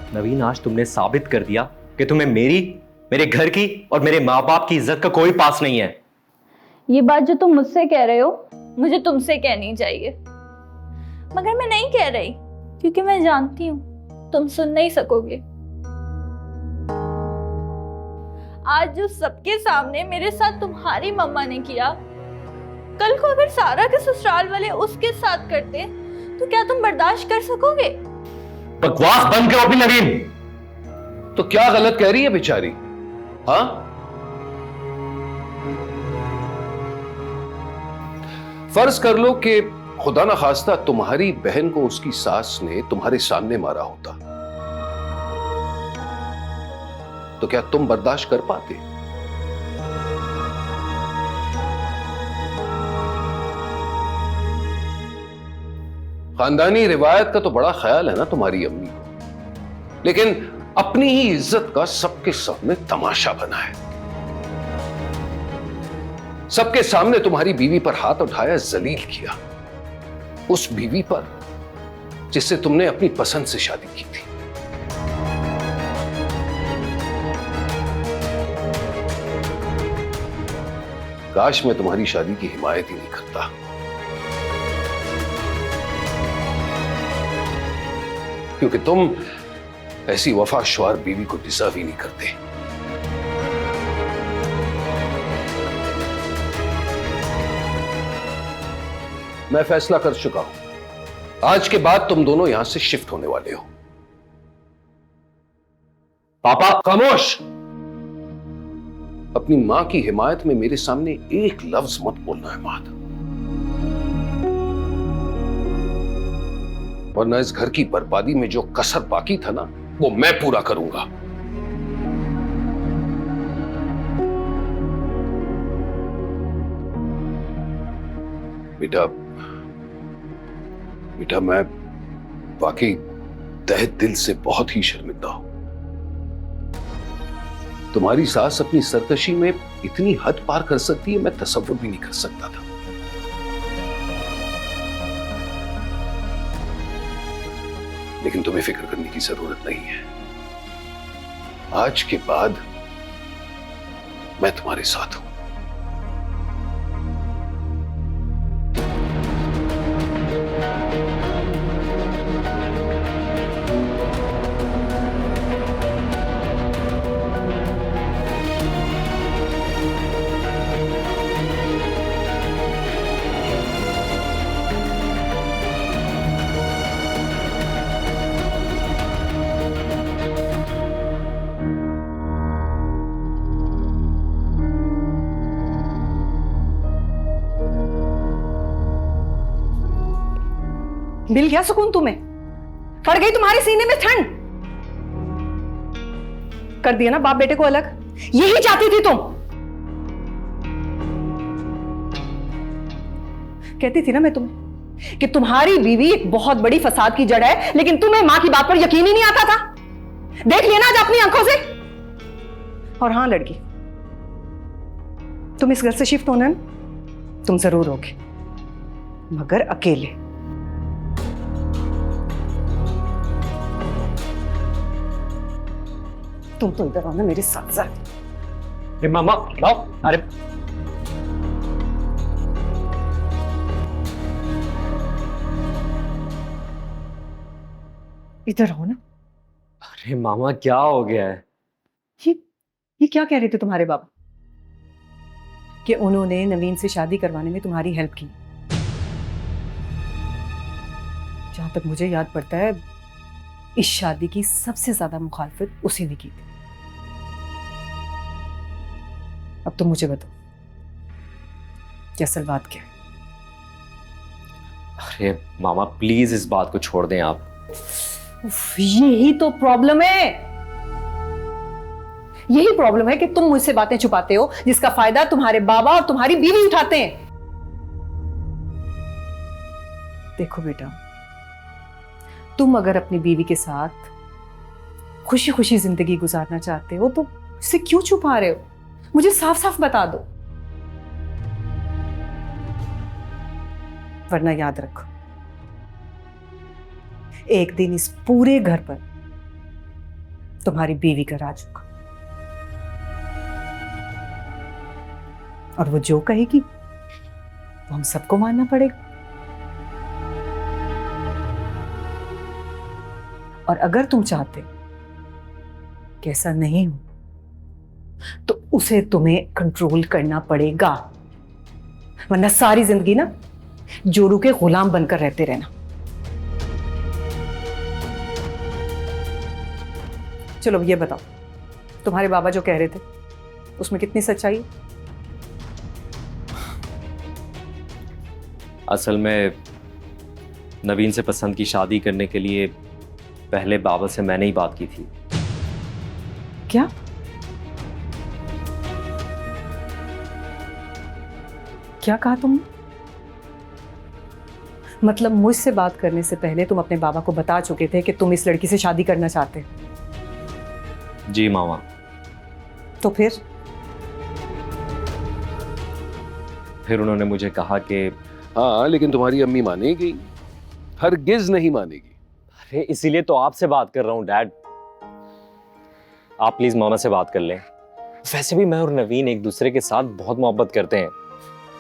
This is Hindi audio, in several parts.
नवीन, आज तुमने साबित कर दिया कि तुम्हें मेरी, मेरे घर की और मेरे माँ बाप की इज्जत का कोई पास नहीं है। ये बात जो तुम मुझसे कह रहे हो मुझे तुमसे कहनी चाहिए, मगर मैं नहीं कह रही क्योंकि मैं जानती हूँ तुम सुन नहीं सकोगे। आज जो सबके सामने मेरे साथ तुम्हारी मम्मा ने किया, कल को अगर सारा के ससुराल वाले उसके साथ करते तो क्या तुम बर्दाश्त कर सकोगे? बकवास बंद करो अपनी नवीन। तो क्या गलत कह रही है बेचारी? हाँ, फर्ज कर लो कि खुदा ना खास्ता तुम्हारी बहन को उसकी सास ने तुम्हारे सामने मारा होता, तो क्या तुम बर्दाश्त कर पाते? खानदानी रिवायत का तो बड़ा ख्याल है ना तुम्हारी अम्मी को, लेकिन अपनी ही इज्जत का सबके सामने तमाशा बना है। सबके सामने तुम्हारी बीवी पर हाथ उठाया, जलील किया, उस बीवी पर जिससे तुमने अपनी पसंद से शादी की थी। काश मैं तुम्हारी शादी की हिमायत ही नहीं करता। क्योंकि तुम ऐसी वफाशुआर बीवी को डिजर्व ही नहीं करते। मैं फैसला कर चुका हूं, आज के बाद तुम दोनों यहां से शिफ्ट होने वाले हो। पापा खामोश! अपनी मां की हिमायत में मेरे सामने एक लफ्ज मत बोलना है माद, वरना इस घर की बर्बादी में जो कसर बाकी था ना, वो मैं पूरा करूंगा। बेटा, बेटा, मैं वाकई तहे दिल से बहुत ही शर्मिंदा हूं। तुम्हारी सास अपनी सरकशी में इतनी हद पार कर सकती है, मैं तसव्वुर भी नहीं कर सकता था। लेकिन तुम्हें फिक्र करने की जरूरत नहीं है। आज के बाद मैं तुम्हारे साथ हूं। मिल गया सुकून तुम्हें? पड़ गई तुम्हारे सीने में ठंड? कर दिया ना बाप बेटे को अलग? यही चाहती थी तुम। कहती थी ना मैं तुम्हें कि तुम्हारी बीवी एक बहुत बड़ी फसाद की जड़ है, लेकिन तुम्हें मां की बात पर यकीन ही नहीं आता था। देख लिया ना आज अपनी आंखों से। और हां लड़की, तुम इस घर से शिफ्ट होना ना, तुम जरूर होगे, मगर अकेले। तुम तो इधर आओ ना मेरे साथ साथ। अरे मामा लाओ, अरे इधर आओ ना। अरे मामा क्या हो गया है? ये क्या कह रहे थे तुम्हारे बाबा? कि उन्होंने नवीन से शादी करवाने में तुम्हारी हेल्प की। जहां तक मुझे याद पड़ता है, इस शादी की सबसे ज्यादा मुखालफत उसी ने की थी। अब तो मुझे बताओ कि असल बात क्या है? अरे मामा प्लीज इस बात को छोड़ दें आप। यही तो प्रॉब्लम है। यही प्रॉब्लम है कि तुम मुझसे बातें छुपाते हो, जिसका फायदा तुम्हारे बाबा और तुम्हारी बीवी उठाते हैं। देखो बेटा, तुम अगर अपनी बीवी के साथ खुशी खुशी जिंदगी गुजारना चाहते हो तो इसे क्यों छुपा रहे हो? मुझे साफ साफ बता दो, वरना याद रखो, एक दिन इस पूरे घर पर तुम्हारी बीवी का राजू का। और वो जो कहेगी वो हम सबको मानना पड़ेगा। और अगर तुम चाहते कि ऐसा नहीं हो तो उसे तुम्हें कंट्रोल करना पड़ेगा, वरना सारी जिंदगी ना जोरू के गुलाम बनकर रहते रहना। चलो ये बताओ, तुम्हारे बाबा जो कह रहे थे उसमें कितनी सच्चाई है? असल में नवीन से पसंद की शादी करने के लिए पहले बाबा से मैंने ही बात की थी। क्या? क्या कहा तुमने? मतलब मुझसे बात करने से पहले तुम अपने बाबा को बता चुके थे कि तुम इस लड़की से शादी करना चाहते हो? जी मामा। तो फिर उन्होंने मुझे कहा कि हाँ, लेकिन तुम्हारी अम्मी मानेगी? हरगिज नहीं मानेगी। अरे इसीलिए तो आपसे बात कर रहा हूं डैड। आप प्लीज मामा से बात कर लें। वैसे भी मैं और नवीन एक दूसरे के साथ बहुत मोहब्बत करते हैं,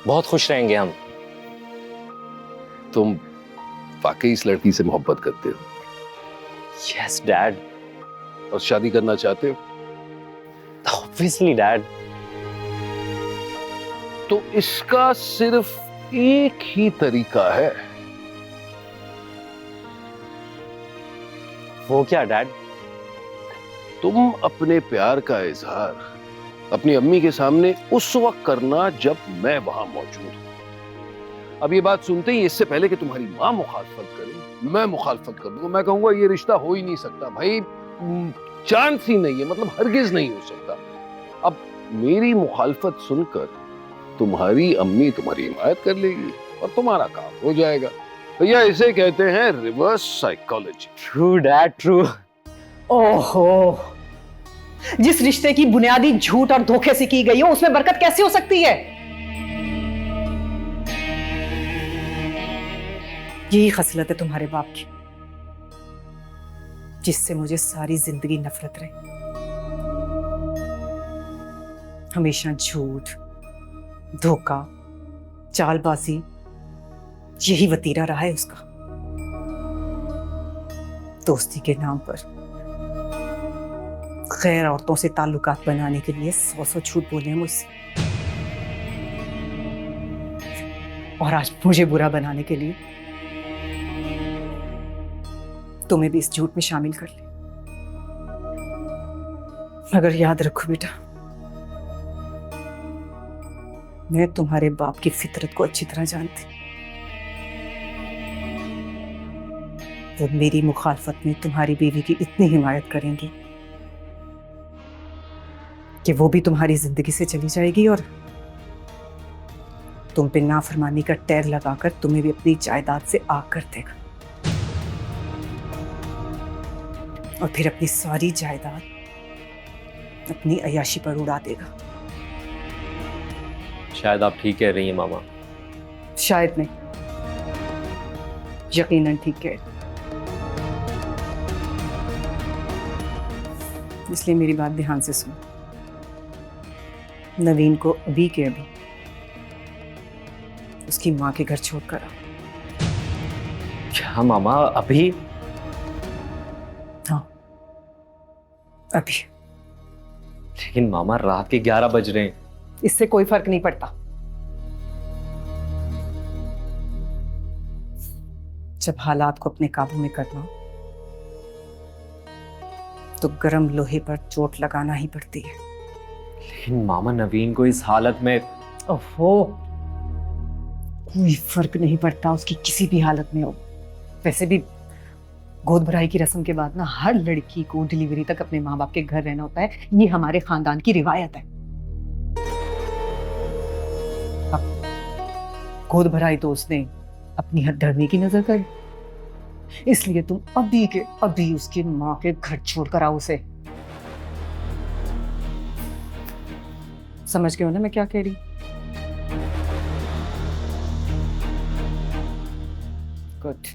बहुत खुश रहेंगे हम। तुम वाकई इस लड़की से मोहब्बत करते हो यस डैड। और शादी करना चाहते हो? Obviously dad. तो इसका सिर्फ एक ही तरीका है। वो क्या डैड? तुम अपने प्यार का इजहार अपनी अम्मी के सामने उस वक्त करना जब मैं वहां मौजूद हूं। अब ये बात सुनते ही, इससे पहले कि तुम्हारी मां मुखालफत करे, मैं मुखालफत कर दूंगा। मैं कहूंगा ये रिश्ता हो ही नहीं सकता भाई, चांस ही नहीं है, मतलब हरगिज नहीं हो सकता। अब मेरी मुखालफत सुनकर तुम्हारी अम्मी तुम्हारी हिमायत कर लेगी और तुम्हारा काम हो जाएगा। भैया इसे कहते हैं reverse psychology. True dad, true. ओहो, जिस रिश्ते की बुनियादी झूठ और धोखे से की गई हो उसमें बरकत कैसे हो सकती है? यही खसलत है तुम्हारे बाप की, जिससे मुझे सारी जिंदगी नफरत रही। हमेशा झूठ, धोखा, चालबाजी, यही वतीरा रहा है उसका। दोस्ती के नाम पर गैर औरतों से ताल्लुकात बनाने के लिए 100 झूठ बोले हैं मुझसे, और आज मुझे बुरा बनाने के लिए तुम्हें भी इस झूठ में शामिल कर ले। मगर याद रखो बेटा, मैं तुम्हारे बाप की फितरत को अच्छी तरह जानती। वो मेरी मुखालफत में तुम्हारी बीवी की इतनी हिमायत करेंगी कि वो भी तुम्हारी जिंदगी से चली जाएगी और तुम पे नाफरमानी का टैग लगाकर तुम्हें भी अपनी जायदाद से आग कर देगा, और फिर अपनी सारी जायदाद अपनी अयाशी पर उड़ा देगा। शायद आप ठीक कह रही हैं मामा। शायद नहीं, यकीनन ठीक है। इसलिए मेरी बात ध्यान से सुनो। नवीन को अभी के अभी उसकी मां के घर छोड़कर आओ। क्या मामा अभी? हाँ अभी। लेकिन मामा रात के 11 बज रहे हैं। इससे कोई फर्क नहीं पड़ता। जब हालात को अपने काबू में करना तो गर्म लोहे पर चोट लगाना ही पड़ती है। लेकिन मामा नवीन को इस हालत में। ओहो, कोई फर्क नहीं पड़ता उसकी किसी भी हालत में हो। वैसे भी गोद भराई की रस्म के बाद ना हर लड़की को डिलीवरी तक अपने माँ बाप के घर रहना होता है। ये हमारे खानदान की रिवायत है। अब गोद भराई तो उसने अपनी हथधर्मी की नजर कर, इसलिए तुम अभी के अभी उसकी माँ के घर छोड़कर आओ उसे। समझ गए हो ना मैं क्या कह रही? गुड।